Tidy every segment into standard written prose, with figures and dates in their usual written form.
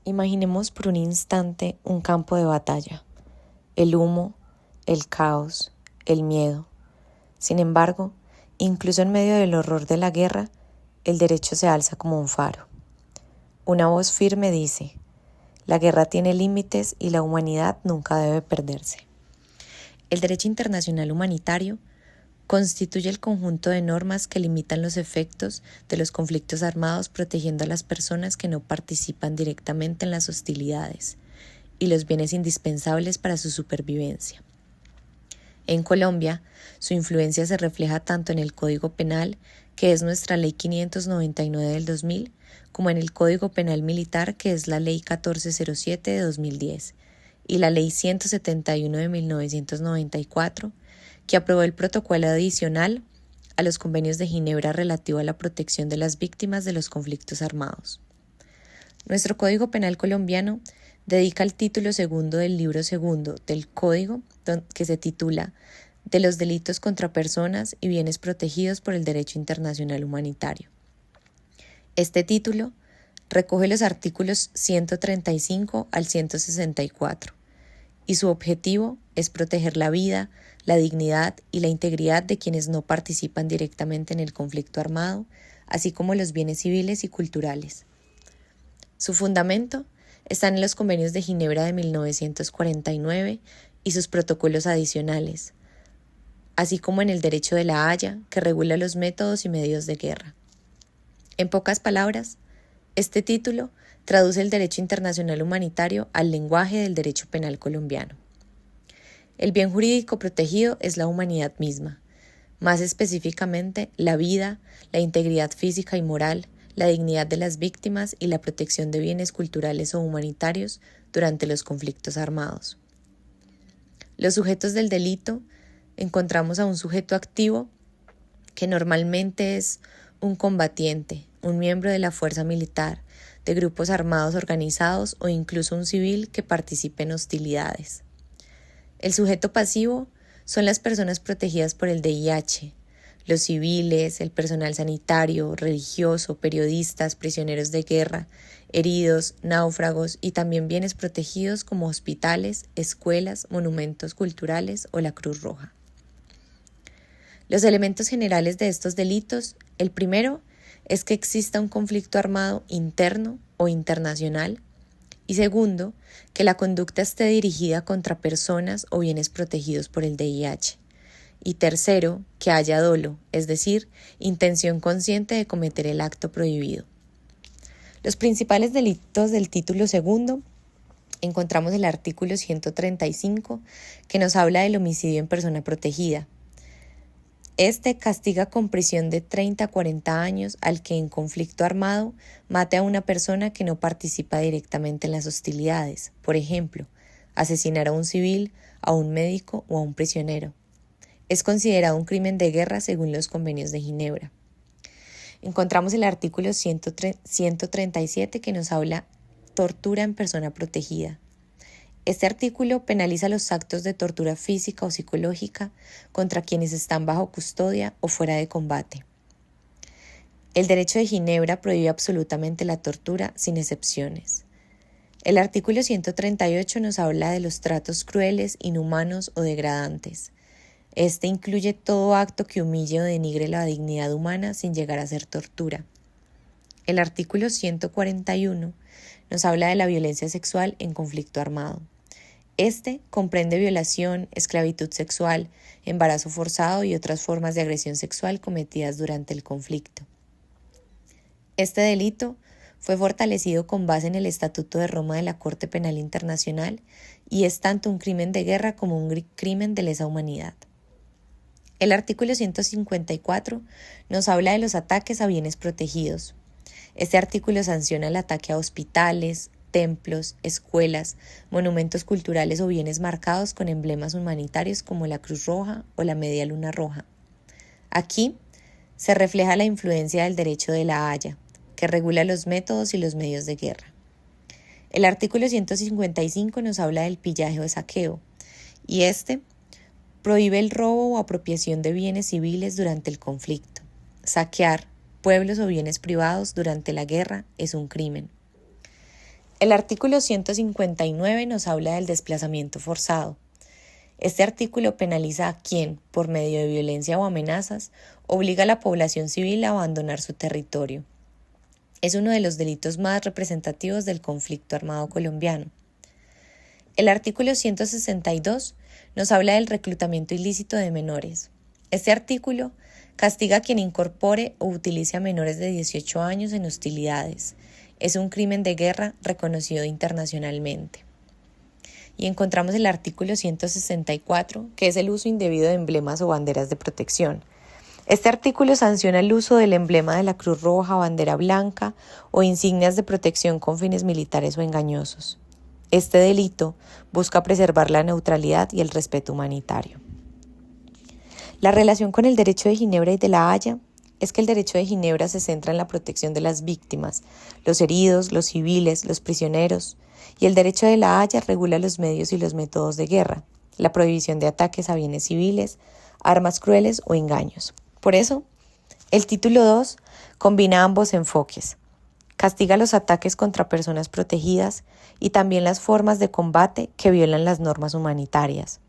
Imaginemos por un instante un campo de batalla, el humo, el caos, el miedo. Sin embargo, incluso en medio del horror de la guerra, el derecho se alza como un faro. Una voz firme dice: la guerra tiene límites y la humanidad nunca debe perderse. El derecho internacional humanitario constituye el conjunto de normas que limitan los efectos de los conflictos armados, protegiendo a las personas que no participan directamente en las hostilidades y los bienes indispensables para su supervivencia. En Colombia, su influencia se refleja tanto en el Código Penal, que es nuestra Ley 599 del 2000, como en el Código Penal Militar, que es la Ley 1407 de 2010, y la Ley 171 de 1994, que aprobó el protocolo adicional a los convenios de Ginebra relativo a la protección de las víctimas de los conflictos armados. Nuestro Código Penal colombiano dedica el título segundo del libro segundo del Código, que se titula de los delitos contra personas y bienes protegidos por el derecho internacional humanitario. Este título recoge los artículos 135 al 164 y su objetivo es proteger la vida, la dignidad y la integridad de quienes no participan directamente en el conflicto armado, así como los bienes civiles y culturales. Su fundamento está en los convenios de Ginebra de 1949 y sus protocolos adicionales, así como en el derecho de la Haya, que regula los métodos y medios de guerra. En pocas palabras, este título traduce el derecho internacional humanitario al lenguaje del derecho penal colombiano. El bien jurídico protegido es la humanidad misma, más específicamente la vida, la integridad física y moral, la dignidad de las víctimas y la protección de bienes culturales o humanitarios durante los conflictos armados. Los sujetos del delito encontramos a un sujeto activo que normalmente es un combatiente, un miembro de la fuerza militar, de grupos armados organizados o incluso un civil que participe en hostilidades. El sujeto pasivo son las personas protegidas por el DIH, los civiles, el personal sanitario, religioso, periodistas, prisioneros de guerra, heridos, náufragos y también bienes protegidos como hospitales, escuelas, monumentos culturales o la Cruz Roja. Los elementos generales de estos delitos: el primero es que exista un conflicto armado interno o internacional, y segundo, que la conducta esté dirigida contra personas o bienes protegidos por el DIH. Y tercero, que haya dolo, es decir, intención consciente de cometer el acto prohibido. Los principales delitos del título segundo encontramos el artículo 135, que nos habla del homicidio en persona protegida. Este castiga con prisión de 30 a 40 años al que en conflicto armado mate a una persona que no participa directamente en las hostilidades, por ejemplo, asesinar a un civil, a un médico o a un prisionero. Es considerado un crimen de guerra según los convenios de Ginebra. Encontramos el artículo 137 que nos habla tortura en persona protegida. Este artículo penaliza los actos de tortura física o psicológica contra quienes están bajo custodia o fuera de combate. El derecho de Ginebra prohíbe absolutamente la tortura sin excepciones. El artículo 138 nos habla de los tratos crueles, inhumanos o degradantes. Este incluye todo acto que humille o denigre la dignidad humana sin llegar a ser tortura. El artículo 141 nos habla de la violencia sexual en conflicto armado. Este comprende violación, esclavitud sexual, embarazo forzado y otras formas de agresión sexual cometidas durante el conflicto. Este delito fue fortalecido con base en el Estatuto de Roma de la Corte Penal Internacional y es tanto un crimen de guerra como un crimen de lesa humanidad. El artículo 154 nos habla de los ataques a bienes protegidos. Este artículo sanciona el ataque a hospitales, templos, escuelas, monumentos culturales o bienes marcados con emblemas humanitarios como la Cruz Roja o la Media Luna Roja. Aquí se refleja la influencia del derecho de la Haya, que regula los métodos y los medios de guerra. El artículo 155 nos habla del pillaje o saqueo, y este prohíbe el robo o apropiación de bienes civiles durante el conflicto. Saquear pueblos o bienes privados durante la guerra es un crimen. El artículo 159 nos habla del desplazamiento forzado. Este artículo penaliza a quien, por medio de violencia o amenazas, obliga a la población civil a abandonar su territorio. Es uno de los delitos más representativos del conflicto armado colombiano. El artículo 162 nos habla del reclutamiento ilícito de menores. Este artículo castiga a quien incorpore o utilice a menores de 18 años en hostilidades. Es un crimen de guerra reconocido internacionalmente. Y encontramos el artículo 164, que es el uso indebido de emblemas o banderas de protección. Este artículo sanciona el uso del emblema de la Cruz Roja, bandera blanca o insignias de protección con fines militares o engañosos. Este delito busca preservar la neutralidad y el respeto humanitario. La relación con el Derecho de Ginebra y de La Haya es que el Derecho de Ginebra se centra en la protección de las víctimas, los heridos, los civiles, los prisioneros, y el Derecho de La Haya regula los medios y los métodos de guerra, la prohibición de ataques a bienes civiles, armas crueles o engaños. Por eso, el título 2 combina ambos enfoques. Castiga los ataques contra personas protegidas y también las formas de combate que violan las normas humanitarias,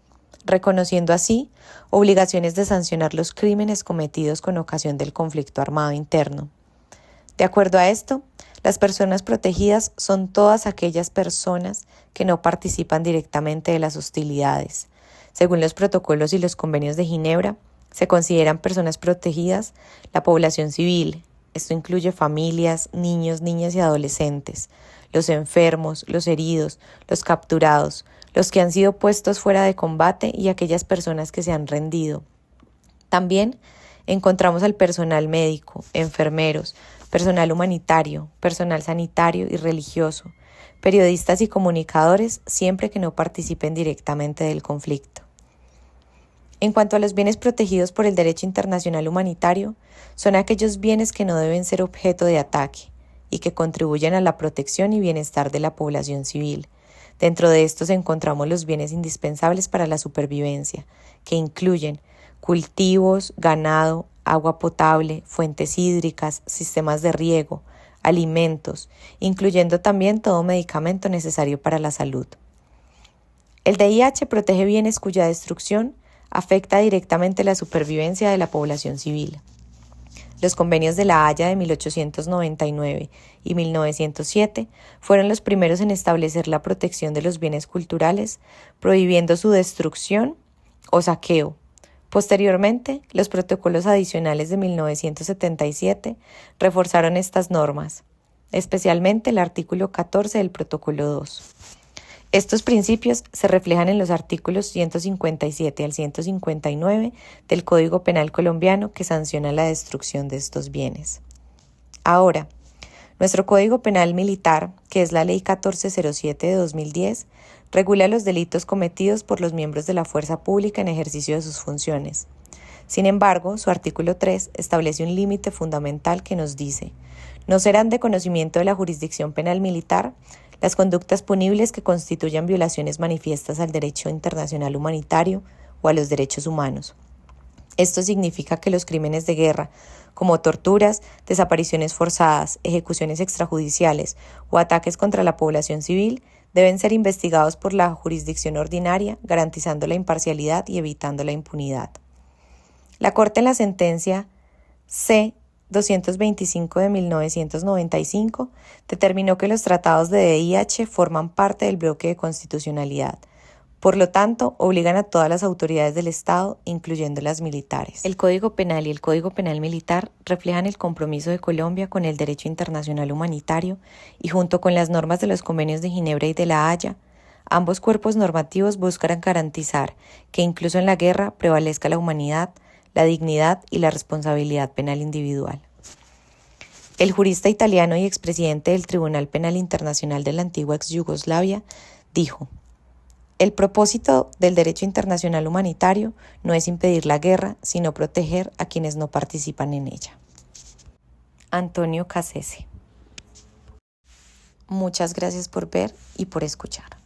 reconociendo así obligaciones de sancionar los crímenes cometidos con ocasión del conflicto armado interno. De acuerdo a esto, las personas protegidas son todas aquellas personas que no participan directamente de las hostilidades. Según los protocolos y los convenios de Ginebra, se consideran personas protegidas la población civil. Esto incluye familias, niños, niñas y adolescentes, los enfermos, los heridos, los capturados, los que han sido puestos fuera de combate y aquellas personas que se han rendido. También encontramos al personal médico, enfermeros, personal humanitario, personal sanitario y religioso, periodistas y comunicadores, siempre que no participen directamente del conflicto. En cuanto a los bienes protegidos por el derecho internacional humanitario, son aquellos bienes que no deben ser objeto de ataque y que contribuyen a la protección y bienestar de la población civil. Dentro de estos encontramos los bienes indispensables para la supervivencia, que incluyen cultivos, ganado, agua potable, fuentes hídricas, sistemas de riego, alimentos, incluyendo también todo medicamento necesario para la salud. El DIH protege bienes cuya destrucción afecta directamente la supervivencia de la población civil. Los convenios de La Haya de 1899 y 1907 fueron los primeros en establecer la protección de los bienes culturales, prohibiendo su destrucción o saqueo. Posteriormente, los protocolos adicionales de 1977 reforzaron estas normas, especialmente el artículo 14 del Protocolo 2. Estos principios se reflejan en los artículos 157 al 159 del Código Penal colombiano que sanciona la destrucción de estos bienes. Ahora, nuestro Código Penal militar, que es la Ley 1407 de 2010, regula los delitos cometidos por los miembros de la fuerza pública en ejercicio de sus funciones. Sin embargo, su artículo 3 establece un límite fundamental que nos dice: no serán de conocimiento de la jurisdicción penal militar las conductas punibles que constituyan violaciones manifiestas al derecho internacional humanitario o a los derechos humanos. Esto significa que los crímenes de guerra, como torturas, desapariciones forzadas, ejecuciones extrajudiciales o ataques contra la población civil, deben ser investigados por la jurisdicción ordinaria, garantizando la imparcialidad y evitando la impunidad. La Corte en la sentencia C-225 de 1995 determinó que los tratados de DIH forman parte del bloque de constitucionalidad. Por lo tanto, obligan a todas las autoridades del Estado, incluyendo las militares. El Código Penal y el Código Penal Militar reflejan el compromiso de Colombia con el derecho internacional humanitario y junto con las normas de los convenios de Ginebra y de La Haya, ambos cuerpos normativos buscan garantizar que incluso en la guerra prevalezca la humanidad, la dignidad y la responsabilidad penal individual. El jurista italiano y expresidente del Tribunal Penal Internacional de la antigua ex Yugoslavia dijo: el propósito del derecho internacional humanitario no es impedir la guerra, sino proteger a quienes no participan en ella. Antonio Cassese. Muchas gracias por ver y por escuchar.